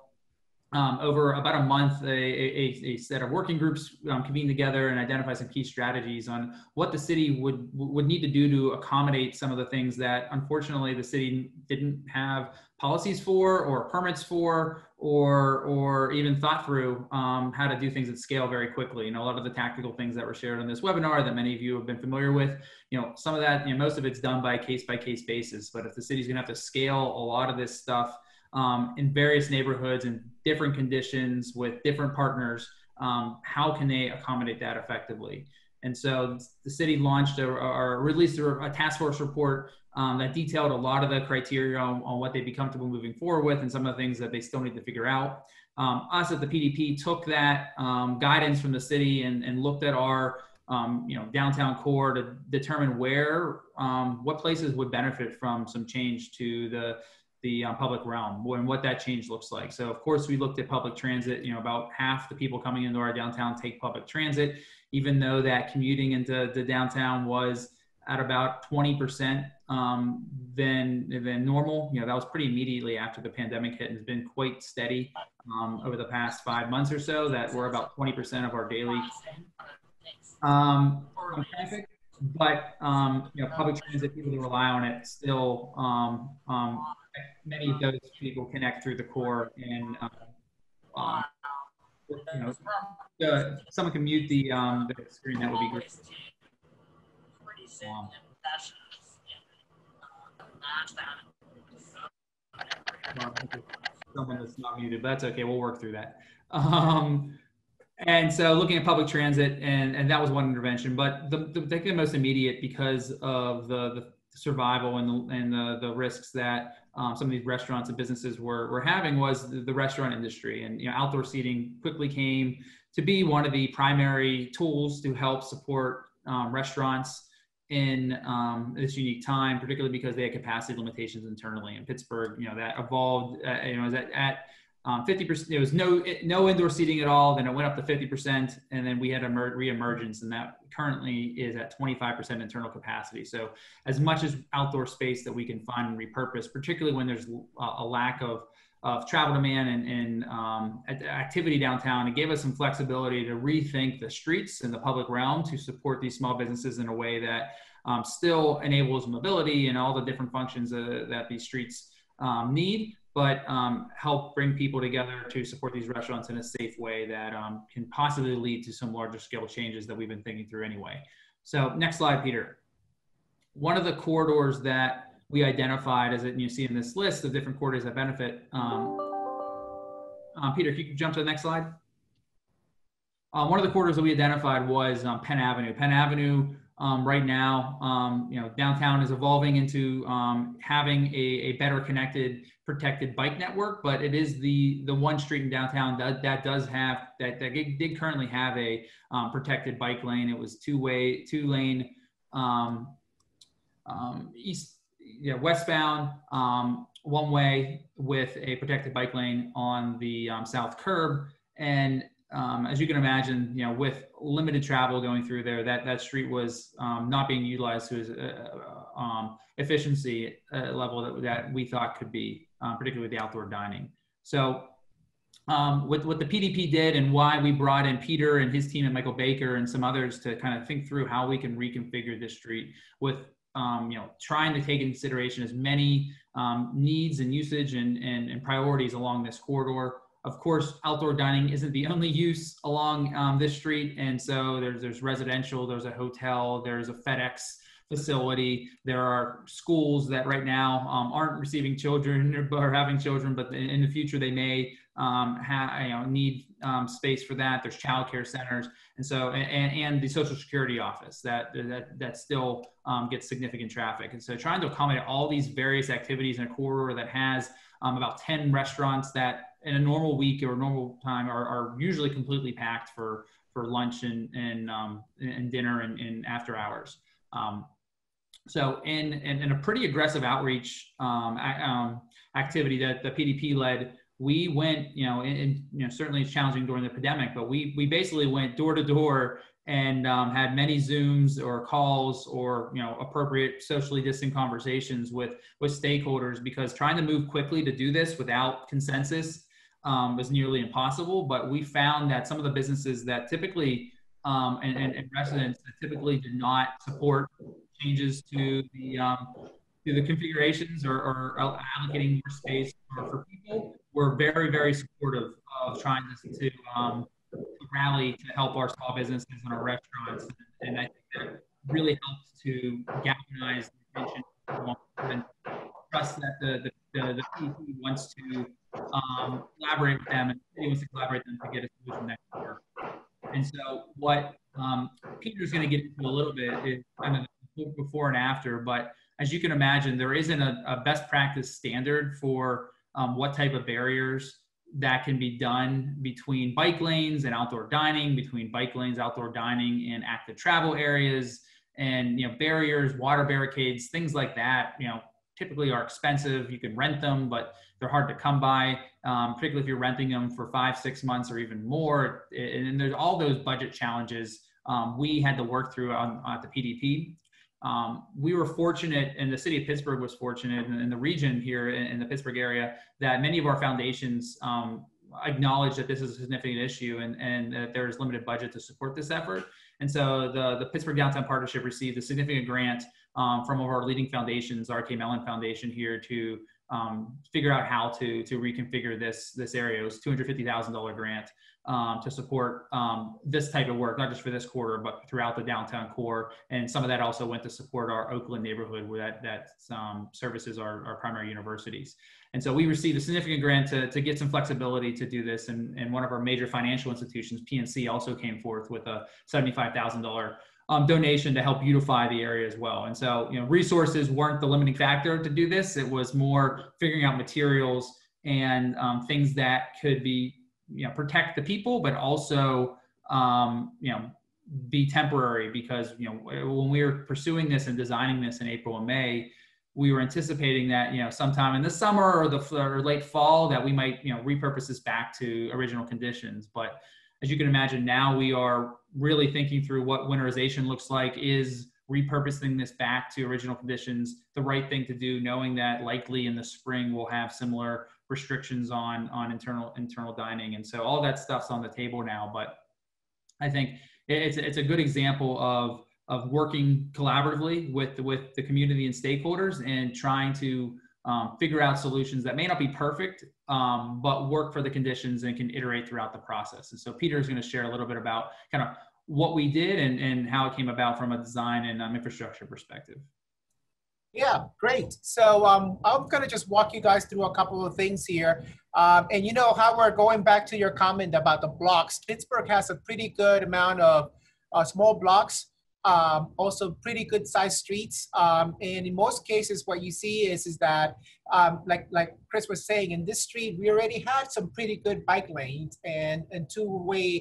Over about a month, a set of working groups convened together and identified some key strategies on what the city would need to do to accommodate some of the things that unfortunately the city didn't have policies for or permits for or even thought through how to do things at scale very quickly. A lot of the tactical things that were shared on this webinar that many of you have been familiar with, some of that, most of it's done by case-by-case basis. But if the city's gonna have to scale a lot of this stuff in various neighborhoods and different conditions with different partners, how can they accommodate that effectively? And so the city launched or released a task force report that detailed a lot of the criteria on what they'd be comfortable moving forward with and some of the things that they still need to figure out. Us at the PDP took that guidance from the city and looked at our downtown core to determine what places would benefit from some change to the public realm and what that change looks like. So of course we looked at public transit. About half the people coming into our downtown take public transit, even though that commuting into the downtown was at about 20% than normal. That was pretty immediately after the pandemic hit and has been quite steady over the past 5 months or so, that we're about 20% of our daily traffic. But public transit, people that rely on it still, many of those people connect through the core and someone can mute the screen, that would be great. Someone that's not muted, but that's okay, we'll work through that. And so looking at public transit, and that was one intervention, but the most immediate, because of the survival and the risks that some of these restaurants and businesses were having, was the restaurant industry. And outdoor seating quickly came to be one of the primary tools to help support restaurants in this unique time, particularly because they had capacity limitations internally. In Pittsburgh, that evolved, at 50%, there was no indoor seating at all. Then it went up to 50%, and then we had a reemergence, and that currently is at 25% internal capacity. So as much as outdoor space that we can find and repurpose, particularly when there's a lack of travel demand and activity downtown, it gave us some flexibility to rethink the streets and the public realm to support these small businesses in a way that still enables mobility and all the different functions that these streets need, but help bring people together to support these restaurants in a safe way that can possibly lead to some larger scale changes that we've been thinking through anyway. So next slide, Peter. One of the corridors that we identified, as you see in this list of different corridors that benefit, Peter, if you could jump to the next slide. One of the corridors that we identified was Penn Avenue. Penn Avenue right now, downtown is evolving into having a better connected, protected bike network, but it is the one street in downtown that did currently have a protected bike lane. It was two lane westbound, one way with a protected bike lane on the south curb. And as you can imagine, with limited travel going through there, that street was not being utilized to its efficiency level that we thought could be, particularly with the outdoor dining. So what the PDP did and why we brought in Peter and his team and Michael Baker and some others to kind of think through how we can reconfigure this street with trying to take into consideration as many needs and usage and priorities along this corridor. Of course, outdoor dining isn't the only use along this street. And so there's residential, there's a hotel, there's a FedEx facility. There are schools that right now aren't receiving children or having children, but in the future they may need space for that. There's childcare centers. And so, and the Social Security office that still gets significant traffic. And so trying to accommodate all these various activities in a corridor that has about 10 restaurants that in a normal week or normal time are usually completely packed for lunch and dinner and after hours. So in a pretty aggressive outreach activity that the PDP led, we went, certainly it's challenging during the pandemic, but we basically went door to door and had many Zooms or calls or appropriate socially distant conversations with stakeholders, because trying to move quickly to do this without consensus was nearly impossible. But we found that some of the businesses that typically and residents that typically did not support changes to the configurations or allocating more space for people were very, very supportive of trying to rally to help our small businesses and our restaurants. And I think that really helps to galvanize the attention and trust that the PDP wants to collaborate with them and he wants to collaborate with them to get a solution that can work. And so what Peter's going to get into a little bit is kind of the before and after, but as you can imagine, there isn't a best practice standard for what type of barriers that can be done between bike lanes and outdoor dining, between bike lanes, outdoor dining, and active travel areas, and barriers, water barricades, things like that. Typically are expensive. You can rent them, but they're hard to come by, particularly if you're renting them for 5-6 months or even more. And there's all those budget challenges we had to work through at the PDP. We were fortunate, and the city of Pittsburgh was fortunate, in the region here in the Pittsburgh area, that many of our foundations acknowledge that this is a significant issue and that there's limited budget to support this effort. And so the Pittsburgh Downtown Partnership received a significant grant from one of our leading foundations, R.K. Mellon Foundation, here to figure out how to reconfigure this area. It was a $250,000 grant to support this type of work, not just for this quarter, but throughout the downtown core. And some of that also went to support our Oakland neighborhood, where that services our primary universities. And so we received a significant grant to get some flexibility to do this. And one of our major financial institutions, PNC, also came forth with a $75,000 donation to help beautify the area as well. And so, resources weren't the limiting factor to do this. It was more figuring out materials and things that could be, protect the people, but also, be temporary, because, when we were pursuing this and designing this in April and May, we were anticipating that, sometime in the summer or late fall that we might, repurpose this back to original conditions. But as you can imagine, now we are really thinking through what winterization looks like. Is repurposing this back to original conditions the right thing to do, knowing that likely in the spring we'll have similar restrictions on internal dining? And so all that stuff's on the table now. But I think it's a good example of working collaboratively with the community and stakeholders, and trying to figure out solutions that may not be perfect, but work for the conditions and can iterate throughout the process. And so Peter is going to share a little bit about kind of what we did and how it came about from a design and infrastructure perspective. Yeah, great. So I'm going to just walk you guys through a couple of things here. And you know how we're going back to your comment about the blocks. Pittsburgh has a pretty good amount of small blocks, also pretty good sized streets. And in most cases, what you see is that, like Chris was saying, in this street, we already had some pretty good bike lanes and two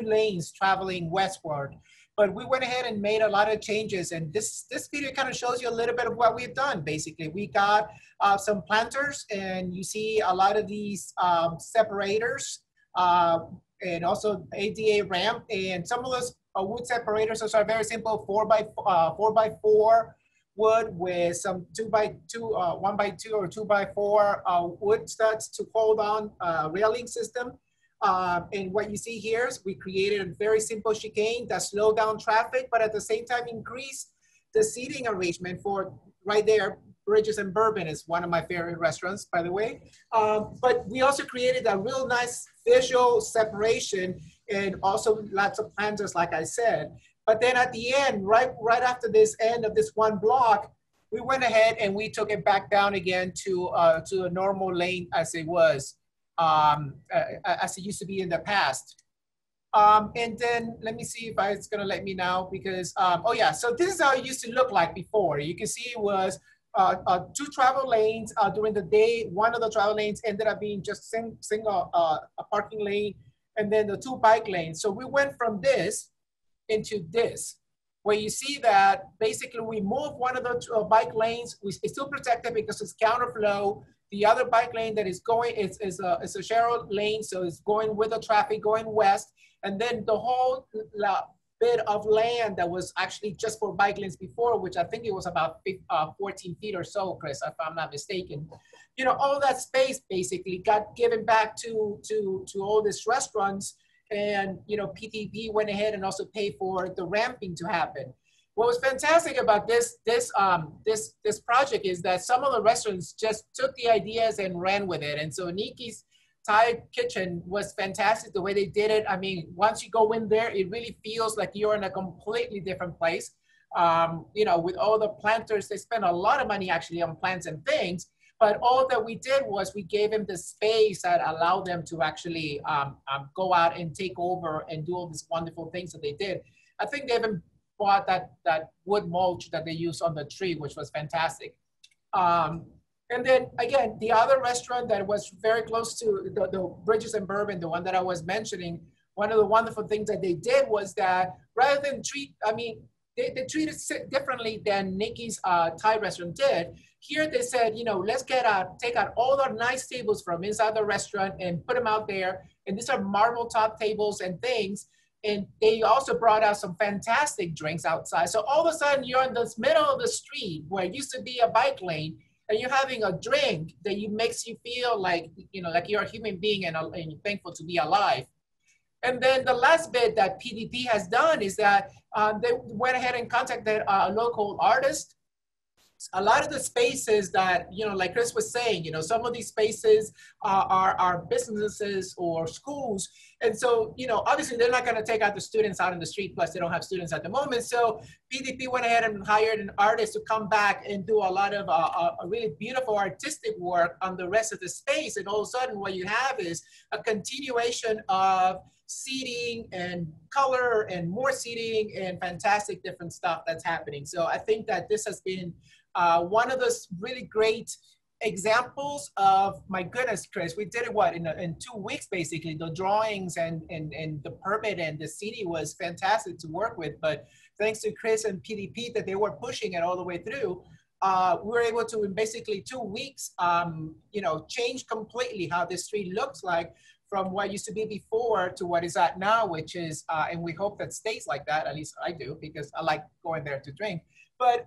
lanes traveling westward. But we went ahead and made a lot of changes. And this video kind of shows you a little bit of what we've done. Basically, we got some planters, and you see a lot of these separators, and also ADA ramp. And some of those wood separators, those are very simple 4x4 wood with some 2x2, 1x2 or 2x4 wood studs to hold on railing system. And what you see here is we created a very simple chicane that slowed down traffic, but at the same time increased the seating arrangement for right there. Bridges and Bourbon is one of my favorite restaurants, by the way. But we also created a real nice visual separation and also lots of planters, like I said. But then at the end, right after this end of this one block, we went ahead and we took it back down again to a normal lane as it was. As it used to be in the past. And then let me see if it's gonna let me now because, oh yeah, so this is how it used to look like before. You can see it was 2 travel lanes during the day. One of the travel lanes ended up being just single a parking lane, and then the 2 bike lanes. So we went from this into this, where you see that basically we moved one of the bike lanes. It's still protected because it's counterflow. The other bike lane that is going is a share lane, so it's going with the traffic going west. And then the whole bit of land that was actually just for bike lanes before, which I think it was about 14 feet or so, Chris, if I'm not mistaken. You know, all that space basically got given back to all these restaurants, and you know, PTP went ahead and also paid for the ramping to happen. What was fantastic about this project is that some of the restaurants just took the ideas and ran with it. And so Nikki's Thai kitchen was fantastic the way they did it. I mean, once you go in there, it really feels like you're in a completely different place. You know, with all the planters, they spent a lot of money actually on plants and things. But all that we did was we gave them the space that allowed them to actually go out and take over and do all these wonderful things that they did. I think they even bought that wood mulch that they used on the tree, which was fantastic. And then again, the other restaurant that was very close to the Bridges and Bourbon, the one that I was mentioning, one of the wonderful things that they did was that rather than they treated it differently than Nikki's Thai restaurant did. Here they said, you know, let's take out all the nice tables from inside the restaurant and put them out there. And these are marble top tables and things. And they also brought out some fantastic drinks outside. So all of a sudden you're in the middle of the street where it used to be a bike lane, and you're having a drink that makes you feel like, you know, like you're a human being and you're thankful to be alive. And then the last bit that PDP has done is that they went ahead and contacted a local artist. A lot of the spaces that, you know, like Chris was saying, you know, some of these spaces are businesses or schools. And so, you know, obviously they're not going to take out the students out in the street, plus they don't have students at the moment. So PDP went ahead and hired an artist to come back and do a lot of a really beautiful artistic work on the rest of the space. And all of a sudden what you have is a continuation of seating and color and more seating and fantastic different stuff that's happening. So I think that this has been one of those really great examples of, my goodness, Chris, we did it in 2 weeks basically. The drawings and the permit and the CD was fantastic to work with, but thanks to Chris and PDP that they were pushing it all the way through, we were able to in basically 2 weeks, you know, change completely how this street looks like from what used to be before to what is at now, which is, and we hope that stays like that, at least I do, because I like going there to drink, but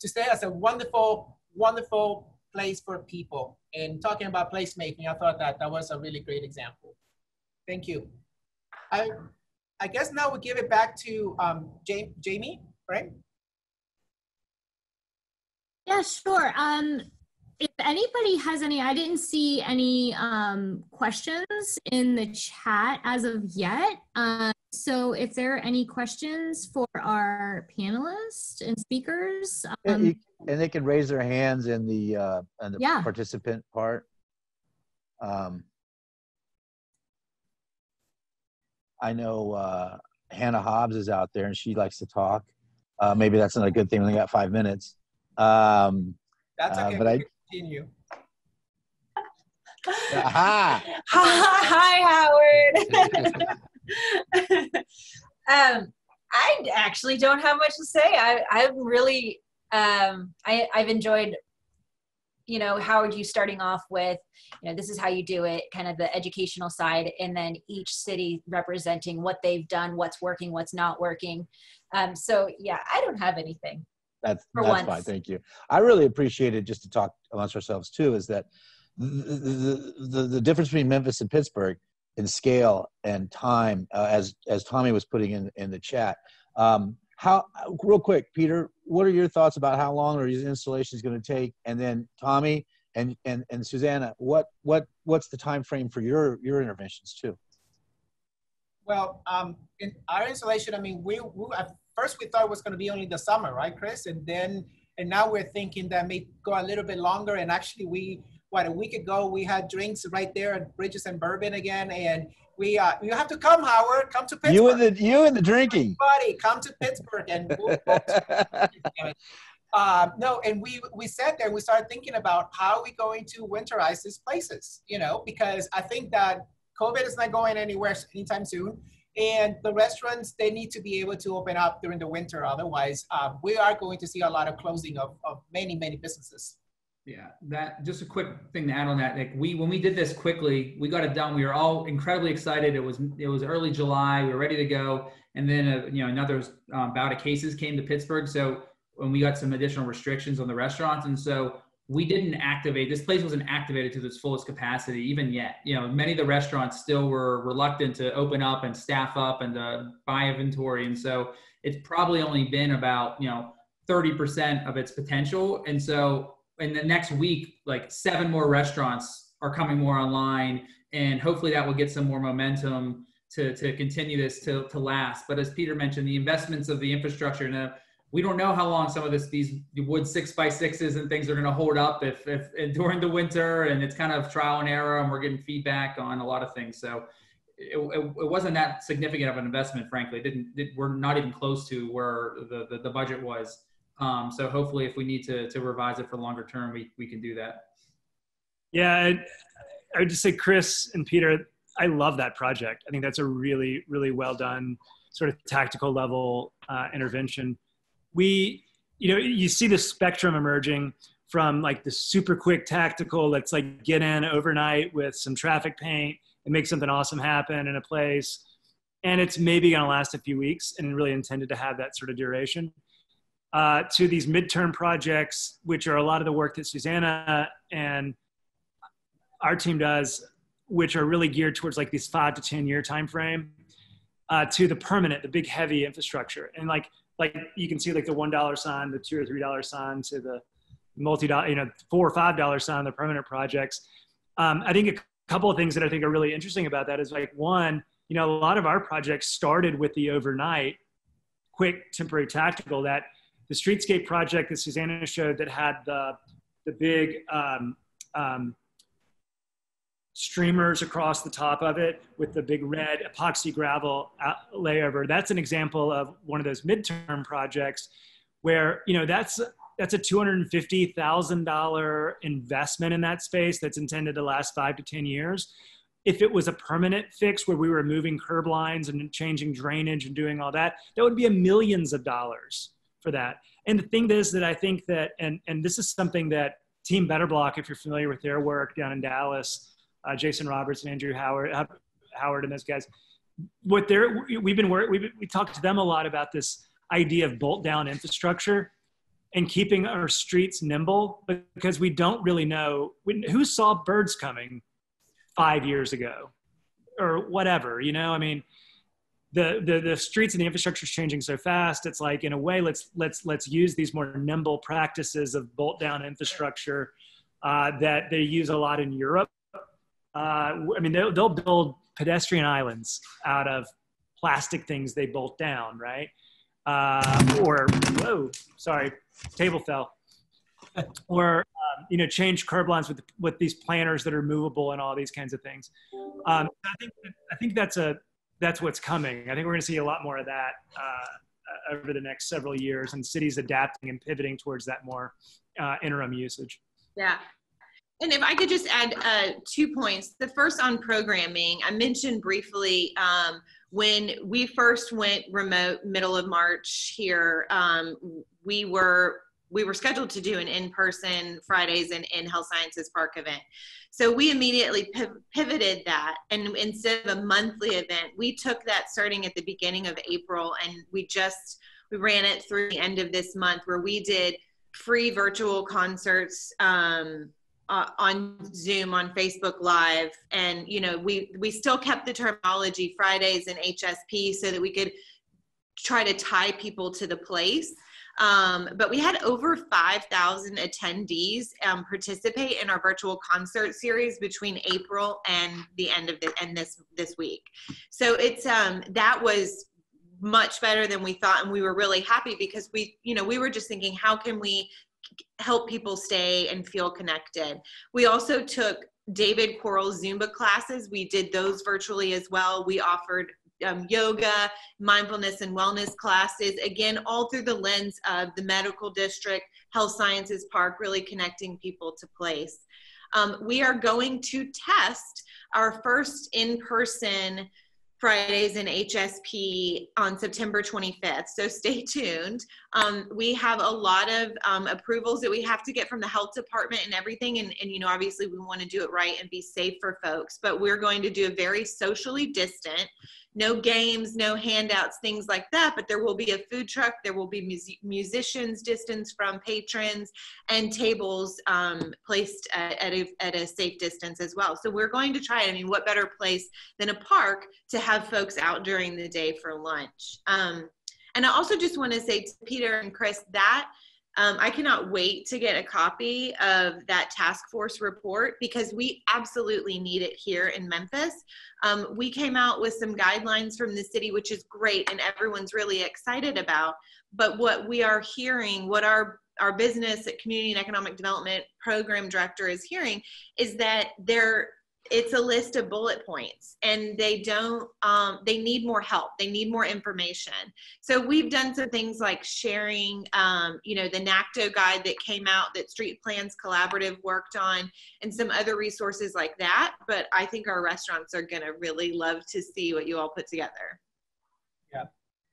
to stay as a wonderful, wonderful place for people. And talking about placemaking, I thought that was a really great example. Thank you. I guess now we'll give it back to Jamie, right? Yeah, sure. if anybody has any, I didn't see any questions in the chat as of yet. So if there are any questions for our panelists and speakers. And they can raise their hands in the participant part. I know Hannah Hobbs is out there and she likes to talk. Maybe that's not a good thing when they got 5 minutes. That's okay, but continue. Aha! Hi, Howard. I actually don't have much to say. I've really, I've enjoyed, you know, Howard, you starting off with, you know, this is how you do it, kind of the educational side, and then each city representing what they've done, what's working, what's not working. So yeah, I don't have anything. That's fine. Thank you. I really appreciate it, just to talk amongst ourselves too, is that the difference between Memphis and Pittsburgh in scale and time, as Tommy was putting in the chat. Real quick, Peter, what are your thoughts about how long are these installations going to take? And then Tommy and Susannah, what's the time frame for your interventions too? Well, in our installation, I mean, we at first we thought it was going to be only the summer, right, Chris? And now we're thinking that may go a little bit longer. And actually, a week ago we had drinks right there at Bridges and Bourbon again, and you have to come, Howard. Come to Pittsburgh. You and the drinking. Everybody, come to Pittsburgh and we'll no, and we sat there and we started thinking about how are we going to winterize these places, you know, because I think that COVID is not going anywhere anytime soon. And the restaurants, they need to be able to open up during the winter. Otherwise, we are going to see a lot of closing of many, many businesses. Yeah, that just a quick thing to add on that. Like when we did this quickly, we got it done. We were all incredibly excited. It was early July. We were ready to go, and then another bout of cases came to Pittsburgh. So when we got some additional restrictions on the restaurants, and so we didn't activate. This place wasn't activated to its fullest capacity even yet. You know, many of the restaurants still were reluctant to open up and staff up and to buy inventory, and so it's probably only been about 30% of its potential, and so. In the next week, like 7 more restaurants are coming more online, and hopefully that will get some more momentum to continue this to last. But as Peter mentioned, the investments of the infrastructure, now we don't know how long some of these wood 6x6s and things are going to hold up if during the winter, and it's kind of trial and error, and we're getting feedback on a lot of things. So it wasn't that significant of an investment, frankly. We're not even close to where the budget was. So hopefully if we need to revise it for longer term, we can do that. Yeah, I would just say, Chris and Peter, I love that project. I think that's a really, really well done sort of tactical level intervention. You see the spectrum emerging from like the super quick tactical, let's like get in overnight with some traffic paint and make something awesome happen in a place. And it's maybe gonna last a few weeks and really intended to have that sort of duration. To these midterm projects, which are a lot of the work that Susannah and our team does, which are really geared towards like these 5 to 10 year time frame, to the permanent, the big heavy infrastructure. And like you can see like the $1 sign, the $2 or $3 sign, to the multi-dollar, $4 or $5 sign, the permanent projects. I think a couple of things that I think are really interesting about that is like, one, a lot of our projects started with the overnight, quick, temporary, tactical. That the Streetscape project that Susannah showed that had the big streamers across the top of it with the big red epoxy gravel layover. That's an example of one of those midterm projects where, that's a $250,000 investment in that space that's intended to last 5 to 10 years. If it was a permanent fix where we were moving curb lines and changing drainage and doing all that, that would be millions of dollars for that. And the thing is that I think that, and this is something that Team Better Block, if you're familiar with their work down in Dallas, Jason Roberts and Andrew Howard and those guys, we talked to them a lot about this idea of bolt down infrastructure and keeping our streets nimble, because we don't really know who saw birds coming 5 years ago or whatever, I mean, the streets and the infrastructure is changing so fast. It's like, in a way, let's use these more nimble practices of bolt down infrastructure that they use a lot in Europe. I mean, they'll build pedestrian islands out of plastic things they bolt down, right? Or, whoa, sorry, table fell. Or, change curb lines with these planters that are movable and all these kinds of things. I think that's what's coming. I think we're going to see a lot more of that over the next several years, and cities adapting and pivoting towards that more interim usage. Yeah. And if I could just add 2 points. The first on programming, I mentioned briefly when we first went remote middle of March here, we were scheduled to do an in-person Fridays in Health Sciences Park event. So we immediately pivoted that, and instead of a monthly event, we took that starting at the beginning of April, and we ran it through the end of this month, where we did free virtual concerts on Zoom, on Facebook Live. And, we still kept the terminology Fridays and HSP so that we could try to tie people to the place. But we had over 5,000 attendees participate in our virtual concert series between April and the end of this week. So it's that was much better than we thought, and we were really happy because we were just thinking, how can we help people stay and feel connected? We also took David Coral's Zumba classes. We did those virtually as well. We offered yoga, mindfulness and wellness classes, again, all through the lens of the medical district, Health Sciences Park, really connecting people to place. We are going to test our first in-person Fridays in HSP on September 25th. So stay tuned. We have a lot of approvals that we have to get from the health department and everything. And obviously we want to do it right and be safe for folks, but we're going to do a very socially distant, no games, no handouts, things like that. But there will be a food truck. There will be musicians distance from patrons, and tables placed at a safe distance as well. So we're going to try it. I mean, what better place than a park to have folks out during the day for lunch? And I also just want to say to Peter and Chris that I cannot wait to get a copy of that task force report, because we absolutely need it here in Memphis. We came out with some guidelines from the city, which is great and everyone's really excited about. But what we are hearing, what our business at Community and Economic Development Program Director is hearing, is that it's a list of bullet points, and they need more help. They need more information. So we've done some things like sharing, the NACTO guide that came out that Street Plans Collaborative worked on, and some other resources like that. But I think our restaurants are going to really love to see what you all put together. Yeah,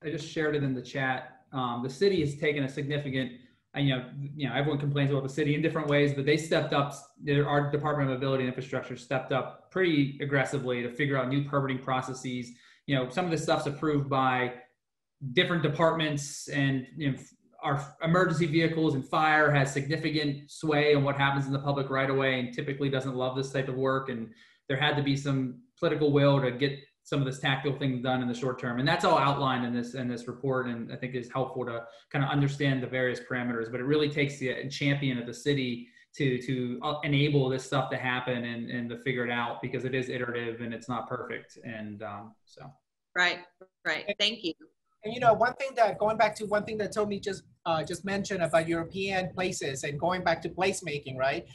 I just shared it in the chat. The city has taken a significant, everyone complains about the city in different ways, but they stepped up. Our Department of Mobility and Infrastructure stepped up pretty aggressively to figure out new permitting processes. Some of this stuff's approved by different departments, and our emergency vehicles and fire has significant sway on what happens in the public right away, and typically doesn't love this type of work. And there had to be some political will to get some of this tactical things done in the short term. And that's all outlined in this report, and I think is helpful to kind of understand the various parameters. But it really takes the champion of the city to enable this stuff to happen and to figure it out, because it is iterative and it's not perfect. And so. Right. Thank you. And going back to one thing that Tommy just mentioned about European places and going back to placemaking, right?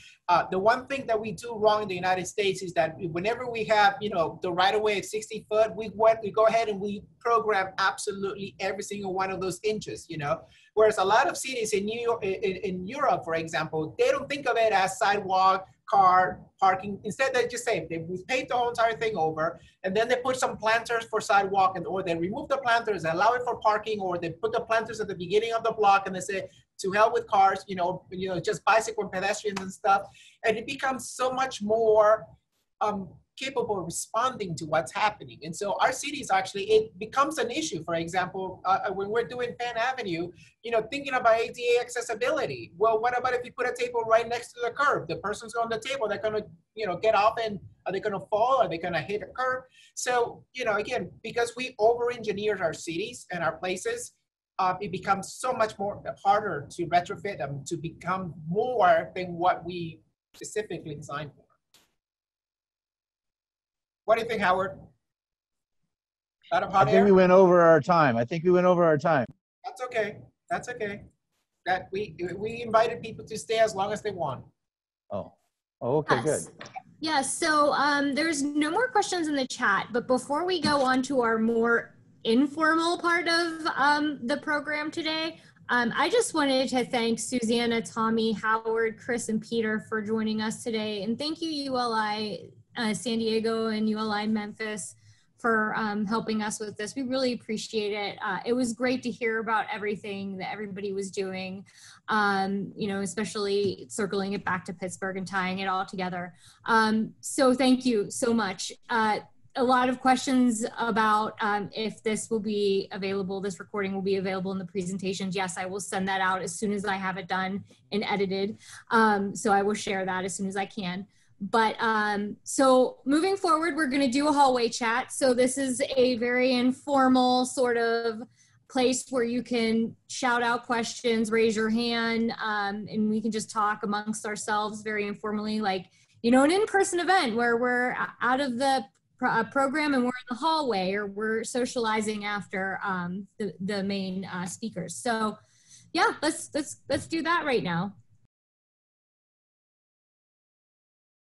The one thing that we do wrong in the United States is that whenever we have, the right of way at 60 foot, we go ahead and we program absolutely every single one of those inches, Whereas a lot of cities in in Europe, for example, they don't think of it as sidewalk, car, parking. Instead, they just say we paved the whole entire thing over, and then they put some planters for sidewalk, or they remove the planters, allow it for parking, or they put the planters at the beginning of the block, and they say, to hell with cars, just bicycle and pedestrians and stuff. And it becomes so much more capable of responding to what's happening. And so our cities actually, it becomes an issue. For example, when we're doing Penn Avenue, thinking about ADA accessibility. Well, what about if you put a table right next to the curb? The person's on the table, they're gonna, get off, and are they gonna fall? Are they gonna hit a curb? So, again, because we over-engineered our cities and our places, it becomes so much more harder to retrofit them to become more than what we specifically designed for. What do you think, Howard? Out of hot I think air? we went over our time. I think we went over our time. That's okay. That's okay. That we invited people to stay as long as they want. Oh, okay, good. Yes, so there's no more questions in the chat, but before we go on to our more informal part of the program today, I just wanted to thank Susannah, Tommy, Howard, Chris, and Peter for joining us today. And thank you, ULI San Diego and ULI Memphis for helping us with this. We really appreciate it. It was great to hear about everything that everybody was doing, you know, especially circling it back to Pittsburgh and tying it all together. So thank you so much. A lot of questions about if this will be available, this recording will be available in the presentations. Yes, I will send that out as soon as I have it done and edited. So I will share that as soon as I can. But so moving forward, we're going to do a hallway chat. So this is a very informal sort of place where you can shout out questions, raise your hand, and we can just talk amongst ourselves very informally, like, you know, an in-person event where we're out of the program and we're in the hallway, or we're socializing after the main speakers. So yeah, let's do that right now.